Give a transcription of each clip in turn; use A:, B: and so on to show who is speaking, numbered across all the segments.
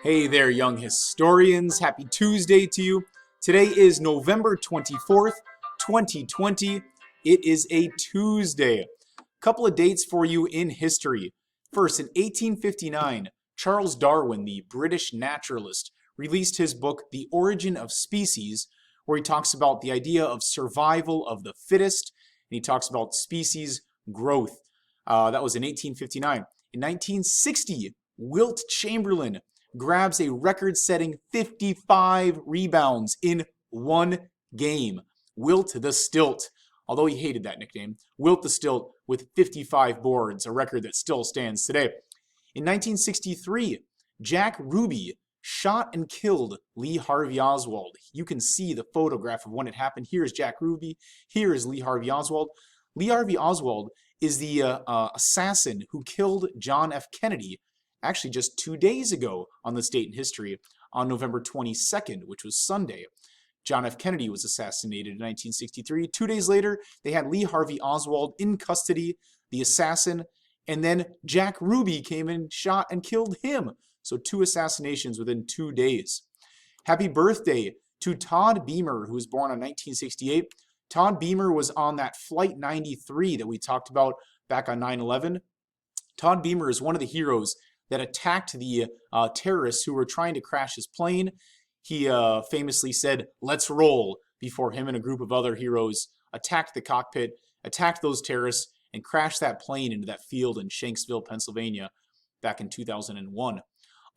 A: Hey there, young historians. Happy Tuesday to you. Today is November 24th, 2020. It is a Tuesday. Couple of dates for you in history. First, in 1859, Charles Darwin, the British naturalist, released his book, The Origin of Species, where he talks about the idea of survival of the fittest, and he talks about species growth. That was in 1859. In 1960, Wilt Chamberlain grabs a record-setting 55 rebounds in one game. Wilt the Stilt, although he hated that nickname. Wilt the Stilt with 55 boards, a record that still stands today. In 1963, Jack Ruby shot and killed Lee Harvey Oswald. You can see the photograph of when it happened. Here is Jack Ruby. Here is Lee Harvey Oswald. Lee Harvey Oswald is the assassin who killed John F. Kennedy actually just 2 days ago on this date in history, on November 22nd, which was Sunday. John F. Kennedy was assassinated in 1963. 2 days later, they had Lee Harvey Oswald in custody, the assassin, and then Jack Ruby came and shot and killed him. So 2 assassinations within 2 days. Happy birthday to Todd Beamer, who was born on 1968. Todd Beamer was on that Flight 93 that we talked about back on 9/11. Todd Beamer is one of the heroes that attacked the terrorists who were trying to crash his plane. He famously said, "Let's roll," before him and a group of other heroes attacked the cockpit, attacked those terrorists, and crashed that plane into that field in Shanksville, Pennsylvania back in 2001.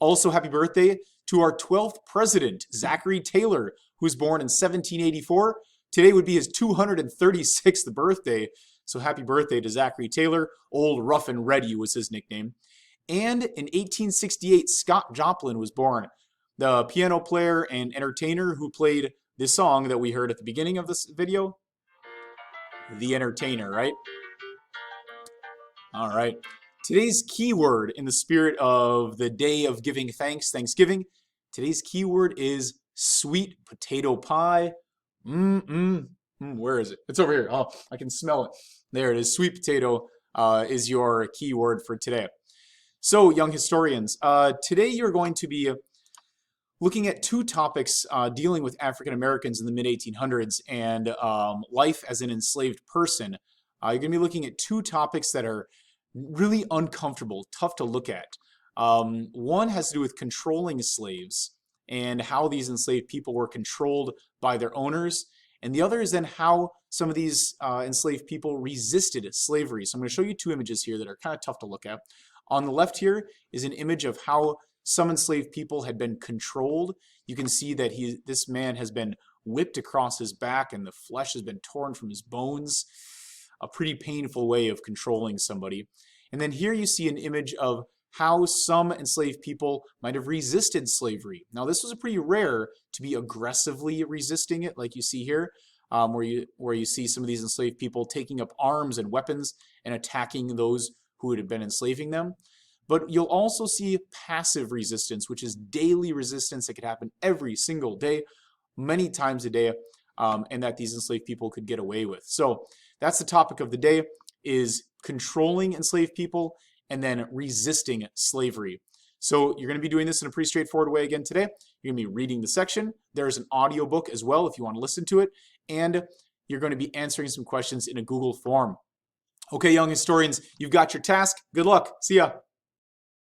A: Also, happy birthday to our 12th president, Zachary Taylor, who was born in 1784. Today would be his 236th birthday. So happy birthday to Zachary Taylor. Old Rough and Ready was his nickname. And in 1868, Scott Joplin was born, the piano player and entertainer who played this song that we heard at the beginning of this video. The Entertainer, right? All right. Today's keyword in the spirit of the day of giving thanks, Thanksgiving, today's keyword is sweet potato pie. Where is it? It's over here. Oh, I can smell it. There it is. Sweet potato is your keyword for today. So, young historians, today you're going to be looking at 2 topics dealing with African Americans in the mid-1800s and life as an enslaved person. You're going to be looking at 2 topics that are really uncomfortable, tough to look at. One has to do with controlling slaves and how these enslaved people were controlled by their owners. And the other is then how some of these enslaved people resisted slavery. So I'm going to show you 2 images here that are kind of tough to look at. On the left here is an image of how some enslaved people had been controlled. You can see that this man has been whipped across his back and the flesh has been torn from his bones. A pretty painful way of controlling somebody. And then here you see an image of how some enslaved people might have resisted slavery. Now this was pretty rare to be aggressively resisting it, like you see here, where you see some of these enslaved people taking up arms and weapons and attacking those who had been enslaving them. But you'll also see passive resistance, which is daily resistance that could happen every single day, many times a day, and that these enslaved people could get away with. So that's the topic of the day, is controlling enslaved people and then resisting slavery. So you're going to be doing this in a pretty straightforward way again today. You're going to be reading the section. There's an audio book as well if you want to listen to it. And you're going to be answering some questions in a Google form. Okay, young historians, you've got your task. Good luck. See ya.